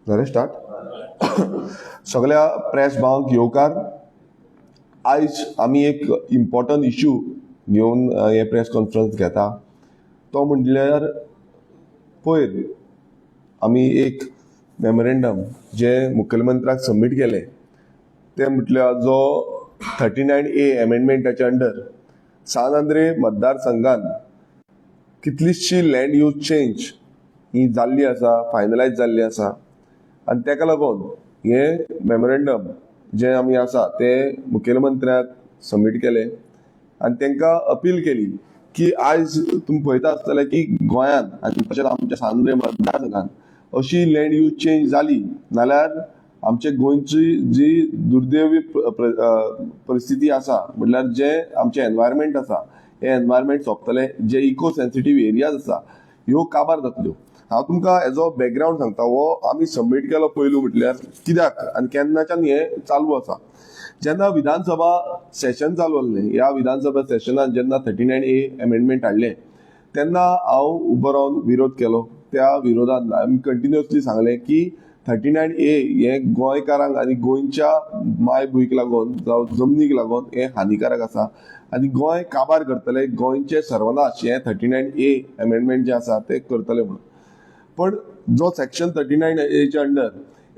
जालें स्टार्ट. सगळ्या प्रेस भावांक येवकार. आयज आमी एक इम्पॉर्टंट इश्यू घेवन हे प्रेस कॉन्फरन्स घेता. तो म्हणल्यार पयर आमी एक मेमोरेंडम जे मुखेलमंत्र्याक सबमीट केले ते म्हटल्यार जो 39A एमेंडमेंटाचे अंडर सान आंद्रे मतदारसंघान कितलीशी लँड यूज चेंज ही जाल्ली आसा, फायनलायज जाल्ली आसा. आनी ताका लागून हे मेमोरेंडम जे आमी आसा ते मुखेलमंत्र्याक सबमीट केले आनी तांकां अपील केली की आयज तुमी पळयता आसतले की गोंयान आनी तशेंच आमच्या सान आंद्रे मतदारसंघान अशी लँड यूज चेंज जाली नाल्यार आमचे गोंयची जी दुर्दैवी परिस्थिती आसा म्हटल्यार जे आमचे एनवायरमेंट आसा हे एनवायरमेंट सोंपतले. जे इको सेन्सिटीव एरियाज आसा ह्यो काबार जातल्यो. हांव तुमकां हेजो बॅकग्रावंड सांगता. हो आमी सबमीट केलो पयलू म्हटल्यार कित्याक आनी केन्नाच्यान हे चालू आसा. जेन्ना विधानसभा सेशन चालू जाल्लें, ह्या विधानसभा सेशनान जेन्ना 39A एमेंडमेंट हाडलें तेन्ना हांव उबो रावन विरोध केलो. त्या विरोधान आमी कंटिन्युअसली सांगलें की 39A हे गोंयकारांक आनी गोंयच्या माय भूंयक लागून जावं जमनीक लागून हे हानिकारक आसा आनी गोंय काबार करतले, गोंयचे सर्वनाश हे 39A एमेंडमेंट जे आसा ते करतले म्हणून. पण जो सेक्शन 39A अंडर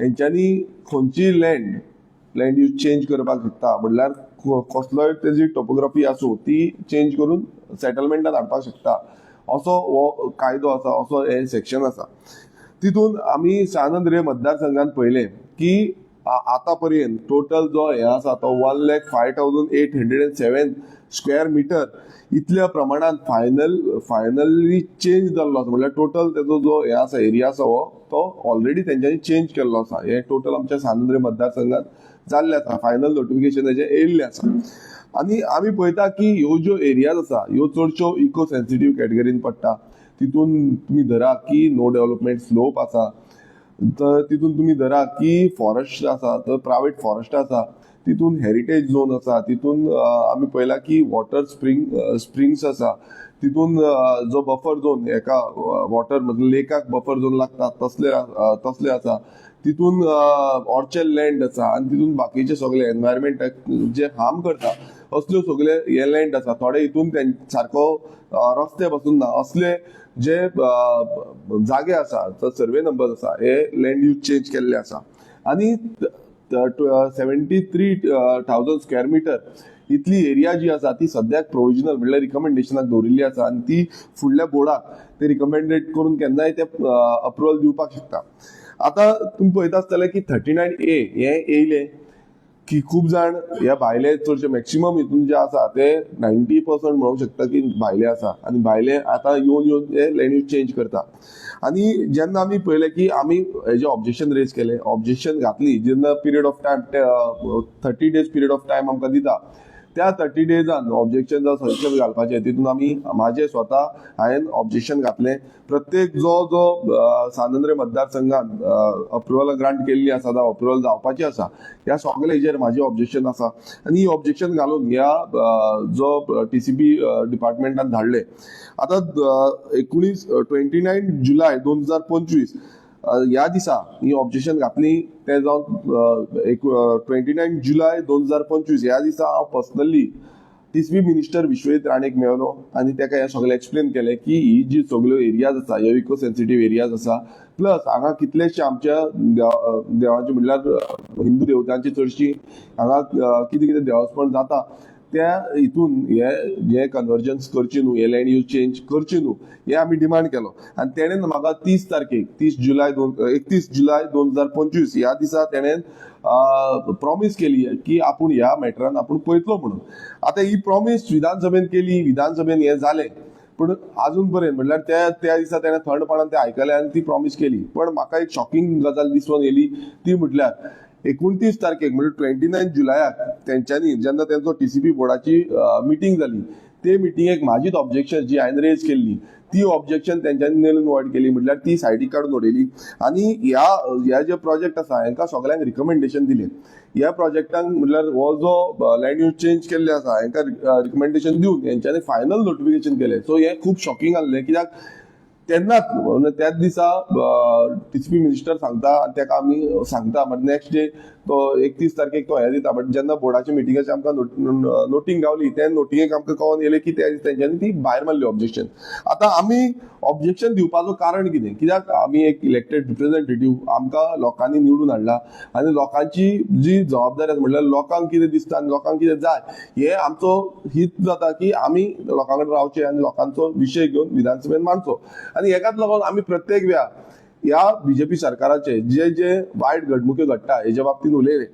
हेंच्यांनी खंयची लँड यूज चेंज करपाक शकता म्हटल्यार कसलोय तेजी टोपोग्राफी आसूं ती चेंज करून सेटलमेंटान हाडपाक शकता असो हो कायदो आसा, असो हे सेक्शन आसा. तितून आमी सान आंद्रे मतदारसंघान पळयलें की आतां पर्यंत टोटल जो हे आसा तो 1,05,807 स्क्वेअर मिटर इतल्या प्रमाणात फायनली चेंज जाल्लो आसा. म्हटल्यार टोटल तेजो जो हे आसा एरिया आसा हो तो ऑलरेडी तेंच्यांनी चेंज केल्लो आसा. हे टोटल आमच्या सान आंद्रे मतदारसंघात जाल्ले आसा. फायनल नोटिफिकेशन हेजे येयल्लें आसा. आनी आमी पळयता की ह्यो ज्यो एरियाज आसा ह्यो चडश्यो इको सेन्सिटीव कॅटेगरीन पडटा. तितून तुम्ही धरा की नो डेव्हलपमेंट स्लोप आसा, तर तितून तुम्ही धरा की फॉरेस्ट आसा, तर प्रायवेट फॉरेस्ट आसा, तितून हेरिटेज झोन आसा, तितून आमी पळयला की वॉटर स्प्रिंग्स आसा, तितून जो बफर झोन एका वॉटर म्हणजे लेकाक बफर झोन लागता तसले आसा, तितून ऑर्चर्ड लँड आसा आनी तितून बाकीचे सगळे एनवायरमेंटाक जे हार्म करता असल्यो सगळे हे लँड आसा. थोडे हितून सारको रस्ते बसून ना असले जे जागे आसा, सर्वे नंबर आसा, हे लँड यूज चेंज केल्ले आसा. आनी 73,000 स्क्वेअर मिटर इतली एरिया जी आसा ती सद्याक प्रोविजनल म्हणल्यार रिकमेंडेशनाक दवरिल्ली आसा आनी ती फुडल्या बोर्डाक ते रिकमेंडेड करून केन्नाय ते अप्रुवल दिवपाक शकता. आतां तुमी पळयता आसतले की 39A हे येयले की खूब जाण ह्या भायले चडशे मॅक्सिमम हितून जे आसा ते 90% म्हणूंक शकता की भायले आसा आनी भायले आतां येवन हे लँड यूज चेंज करता. आनी जेन्ना आमी पळयलें की आमी हेजे ऑब्जेक्शन रेज केले, ऑब्जेक्शन घातली, जेन्ना period of time 30 days period of time आमकां दिता त्या 30 days ऑब्जेक्शन जावं सजेशन घालपाचें. तितून आमी म्हाजें स्वता हांवें ऑब्जेक्शन घातलें. प्रत्येक जो सान आंद्रे मतदारसंघान अप्रुवल ग्रांट केल्ली आसा जावं अप्रुवल जावपाची आसा ह्या सगळे हेजेर म्हाजें ऑब्जेक्शन आसा. आनी ही ऑब्जेक्शन घालून ह्या जो TCP डिपार्टमेंटान धाडले. आतां 29 जुलय 2025 ह्या दिसा ही ऑब्जेक्शन घातली ते जावन 29 जुलय 2025 ह्या दिसा हांव पर्सनली TCP मिनिस्टर विश्वजीत राणेक मेळलो आनी ताका हे सगळें एक्सप्लेन केलें की ही जी सगळ्यो एरियाज आसा ह्यो इको सेन्सिटीव एरियाज आसा, प्लस हांगा कितलेशे आमच्या देवाचे म्हणल्यार हिंदू देवतांची चडशी हांगा कितें देवस्थान जाता त्या हितून हे कन्वर्जन्स करची न्हू, हे लँड यूज चेंज करची न्हू, हे आमी डिमांड केलो. आनी तेणेन म्हाका 31 जुलय 2025 ह्या दिसा तेणेन प्रॉमिस केली की आपूण ह्या मॅटरान आपूण पळयतलो म्हणून. आतां ही प्रॉमिस विधानसभेन केली, विधानसभेन हे जालें, पण अजून पर्यंत म्हटल्यार त्या दिसा तेणें थंडपणान ते आयकलें आनी ती प्रॉमिस केली. पण म्हाका एक शॉकिंग गजाल दिसून येयली ती म्हटल्यार 29 तारखेक म्हणजे 29 जुलयाक तेंच्यांनी जेन्ना तेंचो TCP बोर्डाची मिटींग जाली ते मिटिंगेक म्हाजीच ऑब्जेक्शन जी हांवें रेज केल्ली ती ऑब्जेक्शन तेंच्यांनी नेल वॉइड केली, म्हटल्यार ती सायडीक काडून उडयली. आनी ह्या जे प्रोजेक्ट आसा हांकां सगळ्यांक रिकमेंडेशन दिलें. ह्या प्रोजेक्टांक म्हटल्यार हो जो लँड यूज चेंज केल्ले आसा हांकां रिकमेंडेशन दिवन हेंच्यांनी फायनल नोटिफिकेशन केलें. सो हें खूब शॉकिंग आहलें, कित्याक तेन्नाच त्याच दिसा टीसीपी मिनिस्टर सांगता आनी तेका आमी सांगता, बट नेक्स्ट डे तो 31 तारखेक तो हें दिता. बट जेन्ना बोर्डाच्या मिटिंगाची आमकां नोटींग गावली त्या नोटिंगेक आमकां कळोन येलें की तेंच्यांनी ती भायर मारली ऑब्जेक्शन. आतां आमी ऑब्जेक्शन दिवपाचो कारण कितें, कित्याक आमी एक इलेक्टेड रिप्रेझेंटेटिव्ह, आमकां लोकांनी निवडून हाडला आनी लोकांची जी जबाबदारी आसा म्हटल्यार लोकांक कितें दिसता आनी लोकांक कितें जाय हे आमचो हित जाता की आमी लोकां कडेन रावचे आनी लोकांचो विशय घेवन विधानसभेन मांडचो. आनी हेकाच लागून आमी प्रत्येक वेळा ह्या बीजेपी सरकाराचे जे जे वायट घडणुके घडटा हेच्या बाबतींत उलयले.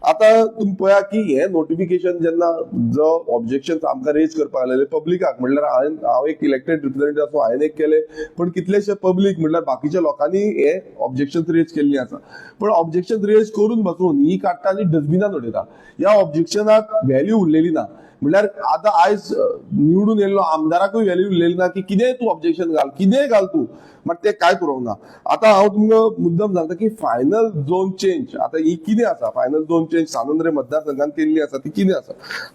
आता तुम्ही पळया की हे नोटिफिकेशन जेन्ना जो ऑब्जेक्शन आमकां रेज करपाक लागले पब्लिकाक, म्हटल्यार हांव एक इलेक्टेड रिप्रेझेंटेटिव्ह आसूं हांवें एक केले, पण कितलेशे पब्लीक म्हटल्यार बाकीच्या लोकांनी हे ऑब्जेक्शन रेज केल्ली आसा. पण ऑब्जेक्शन रेज करून बसून ही काडटा आनी डस्टबिनान उडयता. ह्या ऑब्जेक्शनाक व्हॅल्यू उरलेली ना. म्हटल्यार आतां आयज निवडून येयल्लो आमदाराकूय व्हॅल्यू उरलेली ना की कितेंय तूं ऑब्जेक्शन घाल, कितेंय घाल तूं, बट ते काय करूंक ना. आतां हांव तुमकां मुद्दम सांगता की फायनल झोन चेंज आतां ही कितें आसा. फायनल झोन चेंज सानंद्रे मतदारसंघात केल्ली आसा ती कितें आसा.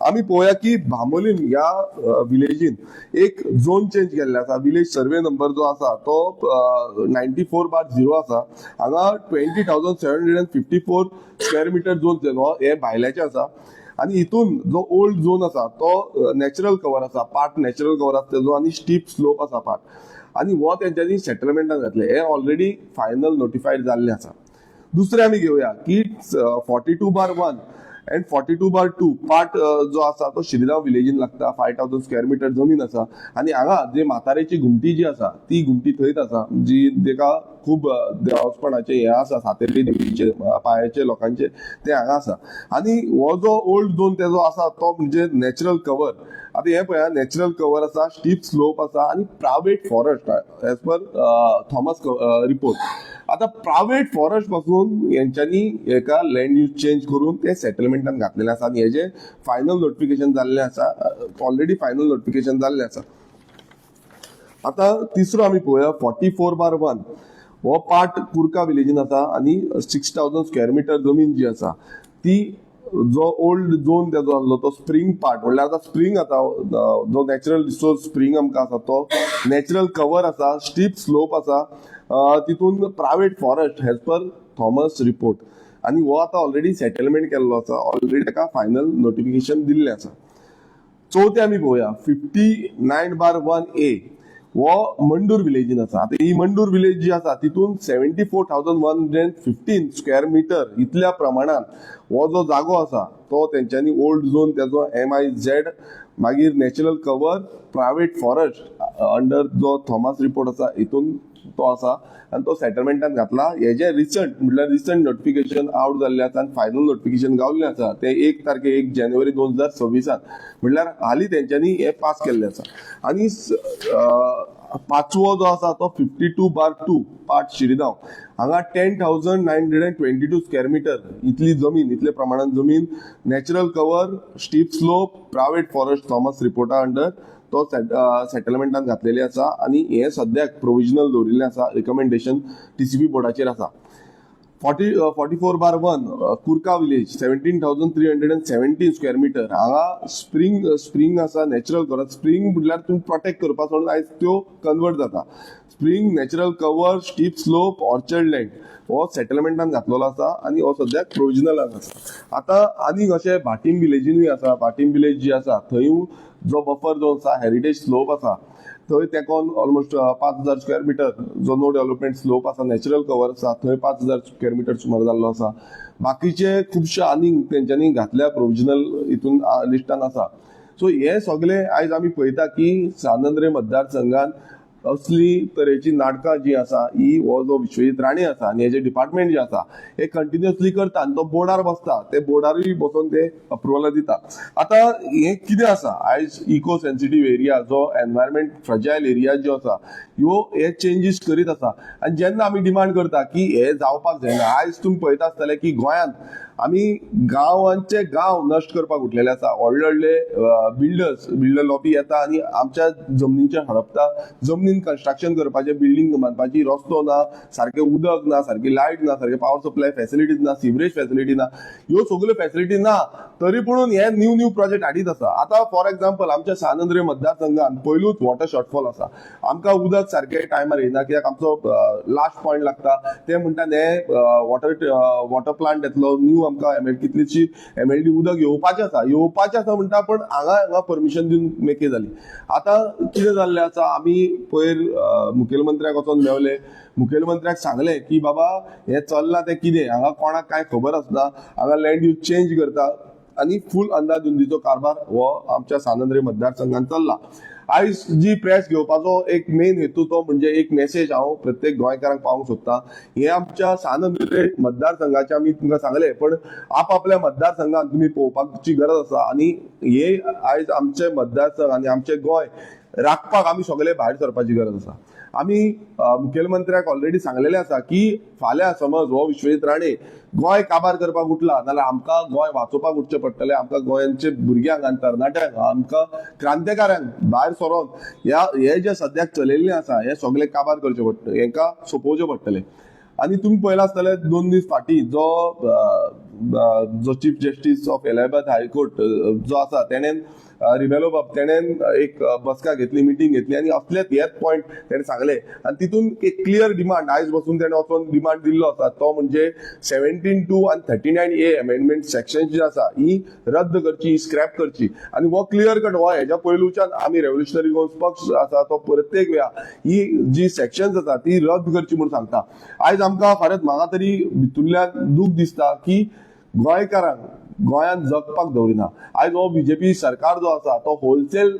आमी पळोवया की बांबोलीम ह्या विलेजीन एक झोन चेंज केल्ले आसा. विलेज सर्वे नंबर जो आसा तो 94/0 आसा. हांगा 20,754 स्क्वेअर मिटर झोन हो हे भायल्याचे आसा. आनी हितून जो ओल्ड झोन आसा तो नॅचरल कवर आसा, पार्ट नॅचरल कवर आसा तेजो आनी स्टीप स्लोप आसा पार्ट. आनी हो तेंच्यांनी सेटलमेंटान घातले. हे ऑलरेडी फायनल नोटिफायड जाल्ले आसा. दुसरे आमी घेवया की 42/1 एंड 42/2 पार्ट जो आसा तो श्रीराम विलेजीन लागता. 5,000 स्क्वेअर मिटर जमीन आसा. आनी हांगा जे म्हातारेची घुमटी जी आसा ती घुमटी थंयच आसा, जी तेका खूब देवावस्पणाचे हे आसा, सातेरी देवीचे पायाचे लोकांचे ते हांगा आसा. आनी हो जो ओल्ड झोन तेजो आसा तो म्हणजे नॅचरल कवर. आता हे पळया, नॅचरल कवर आसा, स्टीप स्लोप आसा आनी private forest as per Thomas report. आता प्रायव्हेट फॉरेस्ट पासून यांच्यांनी एका लँड यूज चेंज करून ते सेटलमेंटान घातलेले आसा आनी हेजे फायनल नोटिफिकेशन जाल्ले आसा. ऑलरेडी फायनल नोटिफिकेशन जाल्ले आसा. आता तिसरो आमी पळोवया 44/1 हो पार्ट कुर्का विलेजीन आसा आनी 6,000 स्क्वेअर मिटर जमीन जी आसा ती जो ओल्ड झोन तेजो आसलो तो स्प्रिंग पार्ट. म्हणल्यार आतां स्प्रिंग आतां जो नॅचरल रिसोर्स स्प्रिंग आमकां आसा तो नॅचरल कवर आसा, स्टीप स्लोप आसा, तितून private forest as per Thomas report. आनी हो आतां ऑलरेडी सेटलमेंट केल्लो आसा. ऑलरेडी ताका फायनल नोटिफिकेशन दिल्लें आसा. चवथे आमी पळोवया 59/1A हो मंडूर विलेजीन आसा. आता ही मंडूर विलेज जी आसा तितून 74,115 स्क्वेअर मिटर इतल्या प्रमाणात हो जो जागो आसा तो तेंच्यांनी ओल्ड झोन तेजो MIZ मागीर natural cover private forest under जो थॉमस रिपोर्ट आसा हितून तो आसा आनी तो सेटलमेंटान घातला. हेजे रिसंट म्हटल्यार रिसंट नोटिफिकेशन आउट जाल्ले आसा आनी फायनल नोटिफिकेशन गावल्लें आसा. ते 1 जानेवारी 2026 म्हटल्यार हालीं तेंच्यांनी हे पास केल्लें आसा. आनी पांचवो जो आसा तो 52/2 पार्ट शिरीगांव. हांगा 10,922 स्क्वेअर मिटर इतली जमीन, इतले प्रमाणात जमीन, natural cover, steep slope, private forest Thomas रिपोर्टा अंडर तो सेटलमेंटान घातलेली आसा. आनी हे सद्याक प्रोविजनल दवरिल्लें आसा. रिकमेंडेशन टीसीपी बोर्डाचेर आसा. 44/1 कुर्का विलेज 17,317 स्क्वेअर मिटर. हांगा स्प्रिंग आसा, नॅचरल कवर. स्प्रिंग म्हटल्यार तुम्ही प्रोटेक्ट करपाक सोडून आयज त्यो कन्वर्ट जाता. Spring, natural cover, steep slope, orchard land हो सेटलमेंटान घातलेलो आसा आनी हो सद्याक प्रोविजनलान आसा. आता आनीक अशें भाटीम विलेजीनूय आसा. भाटीम विलेज जी आसा थंय जो बफर झोन आसा, हेरिटेज स्लोप आसा, थंय तेकोन ऑलमोस्ट 5,000 स्क्वेअर मिटर जो नो डेव्हलपमेंट स्लोप आसा, नॅचरल कवर आसा, थंय 5,000 स्क्वेअर मिटर सुमार जाल्लो आसा. बाकीचे खुबशे आनीक तेंच्यांनी घातल्या प्रोविजनल हितून लिस्टान आसा. सो हे सगळे आयज आमी पळयता की सानंद्रे मतदारसंघात असली तरेची नाटकां जी आसा ही हो जो विश्वजीत राणे आसा आनी हेजे डिपार्टमेंट जे आसा हे कंटिन्युअसली करता आनी तो बोर्डार बसता. ते बोर्डारूय बसून ते अप्रुवलां दिता. आता हे कितें आसा, आयज इको सेन्सिटीव एरिया जो एनवायरमेंट फ्रजायल एरिया जो आसा ह्यो हे चेंजीस करीत आसा. आनी जेन्ना आमी डिमांड करता की हे जावपाक जायना, आयज तुम्ही पळयता आसतले की गोंयांत आमी गांवांचे गांव नश्ट करपाक उठलेले आसा. व्हडले बिल्डर लॉबी येता आनी आमच्या जमनीचे हडपता. जमनीन कन्स्ट्रक्शन करपाचे, बिल्डिंग बांदपाची, रस्तो ना, सारखे उदक ना, सारखी लायट ना, सारखे पावर सप्लाय फॅसिलिटीज ना, सिवरेज फॅसिलिटी ना, ह्यो सगळ्यो फॅसिलिटी ना, तरी पूण हे न्यू प्रोजेक्ट हाडीत आसा. आता फॉर एक्झाम्पल आमच्या सांद्रे मतदारसंघात पयलूच वॉटर शॉर्टफॉल आसा. आमकां उदक सारके टायमार येना, कित्याक आमचो लास्ट पॉयंट लागता. ते म्हणटा वॉटर प्लांट येतलो न्यू, आमकां कितलीशी MLD उदक येवपाचें आसा म्हणटा, पण हांगा परमिशन दिवन मेकळी जाली. आतां कितें जाल्लें आसा, आमी पयर मुखेलमंत्र्याक वचोन मेवले. मुखेलमंत्र्याक सांगलें की बाबा हें चल्लां तें कितें, हांगा कोणाक कांय खबर आसना, हांगा लँड यूज चेंज करता आनी फूल अंदाजुंदीचो कारभार हो आमच्या सांद्रे मतदारसंघात चल्ला. आयज जी प्रेस घेवपाचो एक मेन हेतू तो म्हणजे एक मेसेज हांव प्रत्येक गोंयकारांक पावोवंक सोदतां. हे आमच्या सांद्रे मतदारसंघाचे आमी तुमकां सांगलें, पण आपल्या मतदारसंघात तुमी पळोवपाची गरज आसा. आनी हे आयज आमचे मतदारसंघ आनी आमचे गोंय राखपाक आमी सगळे भायर सरपाची गरज आसा. आमी मुखेलमंत्र्याक ऑलरेडी सांगलेलें आसा की फाल्यां समज हो विश्वजीत राणे गोंय काबार करपाक उठला जाल्यार आमकां गोंय वाचोवपाक उठचें पडटलें. आमकां गोंयांचे भुरग्यांक आनी तरणाट्यांक, आमकां क्रांतिकारांक भायर सरोन हे जे सद्याक चलयल्लें आसा हें सगळें काबार करचें पडटलें, हेंकां सोंपोवचें पडटलें. आनी तुमी पळयलां आसतलें 2 दीस फाटीं जो chief justice of Allahabad high court जो आसा तेणेन रिबेलो बाब तेणेन एक बसका घेतली, मिटींग घेतली आनी असलेच हेच पॉयंट तेणें सांगले. आनी तितून एक क्लियर डिमांड आयज बसून तेणें वचून डिमांड दिल्लो आसा, तो म्हणजे 17(2) आनी 39A अमेंडमेंट सेक्शन जी आसा ही रद्द करची, स्क्रॅप करची. आनी हो क्लियर कट हो हेच्या पयलूच्यान आमी रेव्होल्युशनरी गोंस पक्ष आसा तो प्रत्येक वेळा ही जी सेक्शन्स आसा ती रद्द करची म्हणून सांगता. आयज आमकां खरेंच म्हाका तरी भितुरल्यान दूख दिसता की गोंयकारांक गोंयांत जगपाक दवरिना. आयज हो बीजेपी सरकार जो आसा तो होलसेल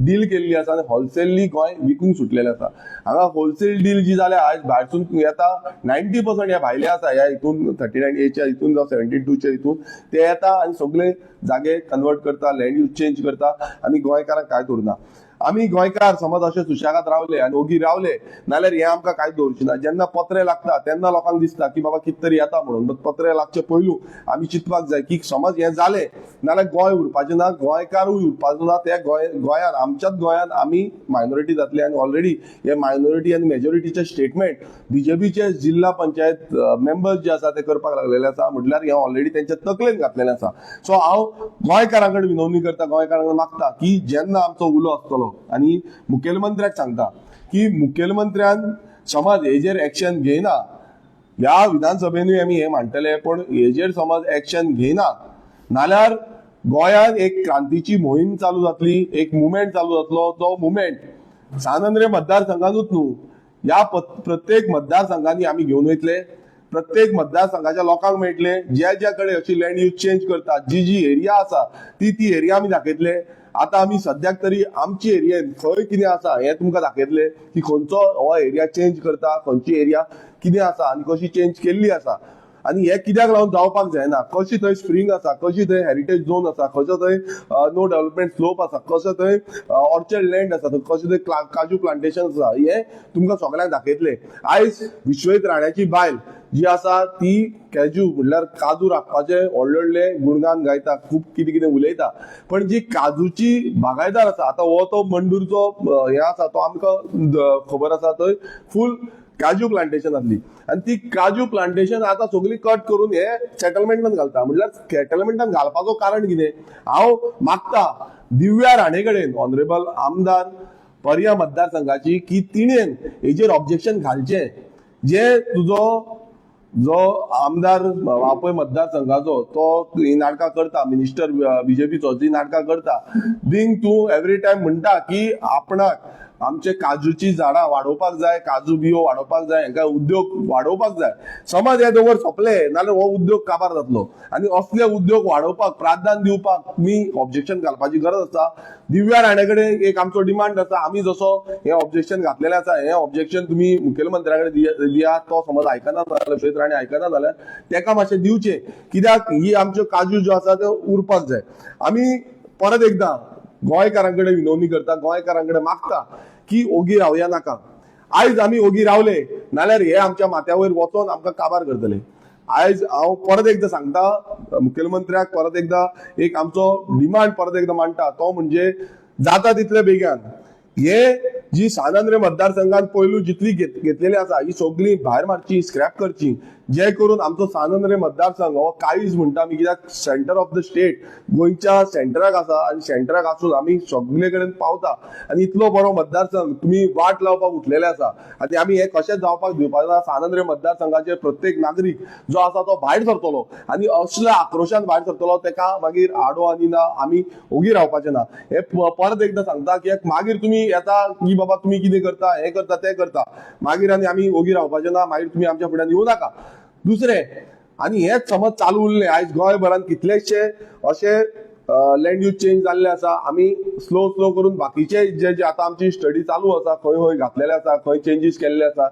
डील केल्ली आसा आनी होलसेली गोंय विकूंक सुटलेलें आसा. हांगा होलसेल डील जी जाल्या आयज भायरसून येता 90% हे भायले आसा ह्या हितून 39A हितून जावं 17(2) हितून ते येता आनी सगळे जागे कन्वर्ट करता, लँड यूज चेंज करता आनी गोंयकारांक कांय दवरना. आमी गोंयकार समज अशे सुशेगाद रावले आनी ओगी रावले नाल्यार हे आमकां कांयच दवरची ना. जेन्ना पत्रे लागता तेन्ना लोकांक दिसता की बाबा कितें तरी येता म्हणून, बट पत्रे लागचे पयलू आमी चिंतपाक जाय की समज हें जालें नाल्यार गोंय उरपाचें ना, गोंयकारूय उरपाचो ना. त्या गोंयांत आमच्याच गोंयांत आमी मायनॉरिटी जातले आनी ऑलरेडी हे मायनॉरिटी आनी मेजॉरिटीचे स्टेटमेंट बीजेपीचे जिल्हा पंचायत मेंबर्स जे आसा ते करपाक लागलेले आसा. म्हटल्यार हे ऑलरेडी तेंच्या तकलेन घातलेलें आसा. सो हांव गोंयकारां कडेन विनवणी करता, गोंयकारां कडेन मागता की जेन्ना आमचो उलो आसतलो आनी मुखेलमंत्र्याक सांगता की मुखेलमंत्र्यान समज हेजेर एक्शन घेयना, ह्या विधानसभेनूय आमी हे मांडटले, पण हेजेर समज एक्शन घेयना नाल्यार गोंयांत एक क्रांतीची मोहीम चालू जातली, एक मुवमेंट चालू जातलो. तो मुवमेंट सांद्रे मतदारसंघानूच न्हू, ह्या प्रत्येक मतदारसंघांनी आमी घेवन वयतले. प्रत्येक मतदारसंघाच्या लोकांक मेळटले, ज्या कडेन अशी लँड यूज चेंज करता, जी एरिया आसा ती एरिया आमी दाखयतले. आता आमी सद्याक तरी आमची एरियेन खंय कितें आसा हें तुमकां दाखयतले की खंयचो हो एरिया चेंज करता, खंयची एरिया कितें आसा आनी कशी चेंज केल्ली आसा आनी हे कित्याक लागून जावपाक जायना. कशी थंय स्प्रिंग आसा, कशी थंय हेरिटेज झोन आसा, कसो थंय नो डेव्हलपमेंट स्लोप आसा, कसो थंय ऑर्चर्ड लँड आसा, कशें थंय काजू प्लांटेशन आसा, हे तुमकां सगळ्यांक दाखयतले. आयज विश्वजीत राण्याची बायल जी आसा ती कॅज्यू म्हटल्यार काजू राखपाचे व्हडले गुणगान गायता, खूब कितें कितें उलयता, पण जी काजूची बागायदार आसा, आतां हो तो मंडूरचो हे आसा तो आमकां खबर आसा, थंय फूल काजू प्लांटेशन आसली आनी ती काजू प्लांटेशन आतां सगळी कट करून हे सेटलमेंटान घालता. म्हटल्यार सेटलमेंटान घालपाचो कारण कितें? हांव मागता दिव्या राणे कडेन, ऑनरेबल आमदार पर्या मतदारसंघाची, की तिणेन हेजेर ऑब्जेक्शन घालचें. जे तुजो जो आमदार वापय मतदारसंघाचो तो ही नाटकां करता, मिनिस्टर बीजेपीचो जी नाटकां करता, बींग तूं एवरी टायम म्हणटा की आपणाक आमचे काजूची झाडां वाडोवपाक जाय, काजू बियो वाडोवपाक जाय, हांकां उद्योग वाडोवपाक जाय. समज हे दोवर सोंपले नाल्यार हो उद्योग काबार जातलो आनी असले उद्योग वाडोवपाक प्राधान्य दिवपाक तुमी ऑब्जेक्शन घालपाची गरज आसा. दिव्या राणे कडेन एक आमचो डिमांड आसा, आमी जसो हे ऑब्जेक्शन घातलेलें आसा हे ऑब्जेक्शन तुमी मुखेलमंत्र्या कडेन दिया. तो समज आयकना जाल्यार विश्वजीत राणे आयकना जाल्यार तेका मातशें दिवचें, कित्याक ही आमच्यो काजू ज्यो आसा त्यो उरपाक जाय. आमी परत एकदां गोंयकारां कडेन विनवणी करता, गोंयकारां कडेन मागता की ओगी रावया नाका. आयज आमी ओगी रावले नाल्यार हे आमच्या माथ्या वयर वचोन आमकां काबार करतले. आयज हांव परत एकदा सांगता मुखेलमंत्र्याक परत एकदा एक आमचो डिमांड परत एकदा मांडटा तो म्हणजे जाता तितले बेगीन हे जी सानंद्रे मतदारसंघात पयलू जितली घेतलेली आसा ही सगळी भायर मारची स्क्रॅप करची जे करून आमचो सानंद्रे मतदारसंघ हो काळीज म्हणटा आमी कित्याक सेंटर ऑफ द स्टेट गोंयच्या सेंटराक आसा आनी सेंटराक आसून आमी सगळे कडेन पावता आनी इतलो बरो मतदारसंघ तुमी वाट लावपाक उठलेले आसा आनी आमी हे कशेंच जावपाक दिवपाक ना सानंद्रे मतदारसंघाचे प्रत्येक नागरीक जो आसा तो भायर सरतलो आनी असल्या आक्रोशान भायर सरतलो तेका मागीर आडो आनी ना आमी ओगी रावपाचे ना हे परत एकदा सांगता की मागीर तुमी येता की बाबा तुमी कितें करता हे करता ते करता मागीर आनी आमी ओगी रावपाचे ना मागीर तुमी आमच्या फुड्यान येवं नाका दुसरे आनी हेच समज चालू उरले आयज गोंयभरान कितलेशे अशे लँड यूज चेंज जाल्ले आसा आमी स्लो स्लो करून बाकीचे जे जे आतां आमची स्टडी चालू आसा खंय खंय घातलेले आसा खंय चेंजीस केल्ले आसा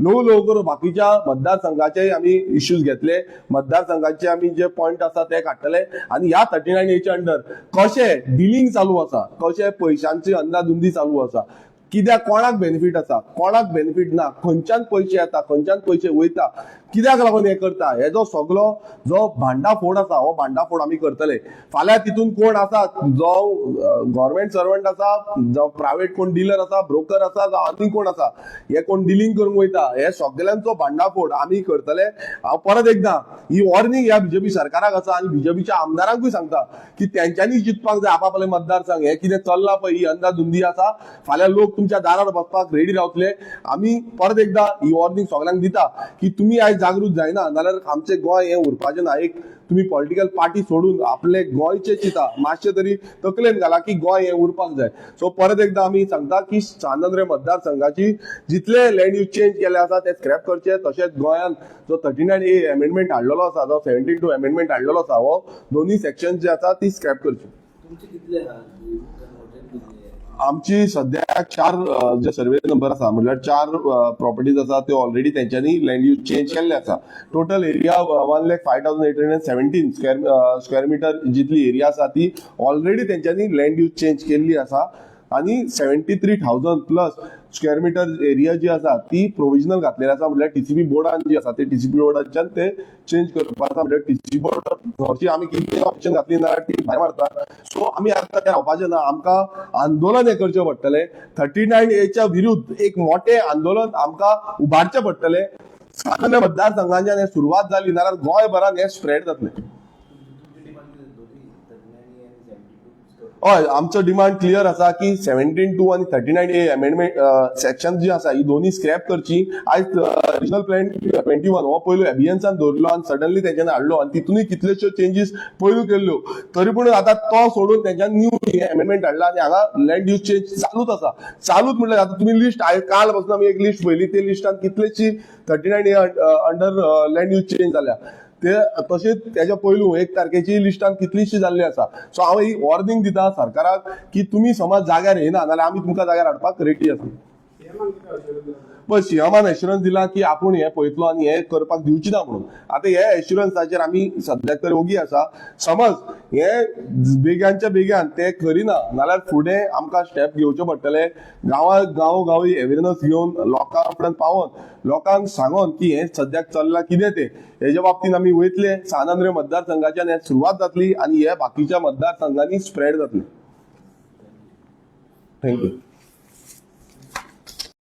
ल्हव करून बाकीच्या मतदारसंघाचे आमी इश्यूज घेतले मतदारसंघाचे आमी जे पॉयंट आसा ते काडटले आनी ह्या 39A अंडर कशे डिलिंग चालू आसा कशे पयशांची अंदाधुंदी चालू आसा कित्याक कोणाक बेनिफीट आसा कोणाक बेनिफीट ना खंयच्यान पयशे येता खंयच्यान पयशे वयता कित्याक लागून हे करता हेजो सगळो जो भांडाफोड आसा हो भांडाफोड आमी करतले फाल्यां तितून कोण आसा जो गव्हर्नमेंट सर्वंट आसा जो प्रायव्हेट कोण डीलर आसा ब्रोकर आसा जावं आनी कोण आसा हे कोण डिलिंग करूंक वयता हे सगळ्यांचो भांडाफोड आमी करतले हांव परत एकदा ही वॉर्निंग ह्या बीजेपी सरकाराक आसा आनी बीजेपीच्या आमदारांकूय सांगता की तेंच्यांनी जितपाक जाय आपापले मतदारसंघ हे कितें चल्ला पळय ही अंदाधुंदी आसा फाल्यां लोक तुमच्या दारार बसपाक रेडी रावतले आमी परत एकदा ही वॉर्निंग सगळ्यांक दिता की तुमी आयज जागृत जायना नाल्यार आमचे गोंय हे उरपाचें ना एक तुम्ही पॉलिटिकल पार्टी सोडून आपले गोंयचे चिता मातशे तरी तकलेन घाला की गोंय हे उरपाक जाय सो परत एकदा आमी सांगता की सानंद्रे मतदारसंघाची जितले लँड यूज चेंज केले आसा ते स्क्रॅप करचे तशेंच गोंयान जो 39A अमेंडमेंट हाडलेलो आसा जो 72 अमेंडमेंट हाडलेलो आसा हो दोन्ही सेक्शन जे आसा ती स्क्रॅप करची आमची सध्या 4 जे सर्वे नंबर आसा म्हणजे 4 प्रॉपर्टीज आसा त्यो ऑलरेडी त्यांच्यानी लँड यूज चेंज केल्ले आसा टोटल एरिया 1,05,817 स्क्वेअर मीटर जितली एरिया आसा ती ऑलरेडी त्यांच्यानी लँड यूज चेंज केल्ली आसा आणि 73,000 प्लस स्क्वेअर मीटर एरिया जी आसा ती प्रोविजनल घातलेली आसा म्हणजे टीसीपी बोर्डान जी आसा ते टीसीपी बोर्डाच्यान ते चेंज करपाक म्हणजे टीसीपी बोर्ड आमी कितें ऑप्शन घातली ना ती भायर मारता सो आमी आतां ते रावपाचें ना आमकां आंदोलन हे करचें पडटलें 39A विरुद्ध एक मोठे आंदोलन आमकां उबारचें पडटलें सानंद्रे मतदारसंघाच्यान हे सुरवात जाली नाल्यार गोंयभरान हे स्प्रेड जातलें हय आमचो डिमांड क्लियर आसा की 17(2) आणि 39A अमेंडमेंट सेक्शन जी आसा ही दोन्ही स्क्रॅप करची आयज रिजनल प्लॅन 21 हो पयलो एबियन्सान दवरलो आणि सडनली तेंच्यानी हाडलो आणि तितूनय कितल्योश्यो चेंजीस पयलू केल्ल्यो तरी पूण आता तो सोडून तेंच्यानी न्यू अमेंडमेंट हाडला आणि हांगा लँड यूज चेंज चालूच आसा चालूच म्हणल्यार आता तुम्ही लिस्ट काल पासून आमी एक लिस्ट पयली ते लिस्टान कितलेशी 39A under land use change जाल्या ते तशेंच त्याच्या पयलू 1 तारखेची लिस्टान कितलीशी जाल्ली आसा सो हांव ही वॉर्निंग दिता सरकाराक की तुम्ही समज जाग्यार येना नाल्यार आमी तुमकां जाग्यार हाडपाक रेडी आसा पण सीएमान एश्युरन्स दिला की आपूण हे पळयतलो आणि हे करपाक दिवची ना म्हणून आता हे एश्युरन्साचेर आमी सद्याक तरी ओगी आसा समज हे बेग्यानच्या बेग्यान ते करिना नाल्यार फुडें आमकां स्टेप घेवचे पडटले गांवोगावी अवेरनस घेवन लोकां पर्यंत पावोन लोकांक सांगोन की हे सद्याक चल्लां कितें ते हेच्या बाबतींत आमी वयतले सानंद्रे मतदारसंघाच्यान हे सुरवात जातली आणि हे बाकीच्या मतदारसंघांनी स्प्रेड जातले थँक्यू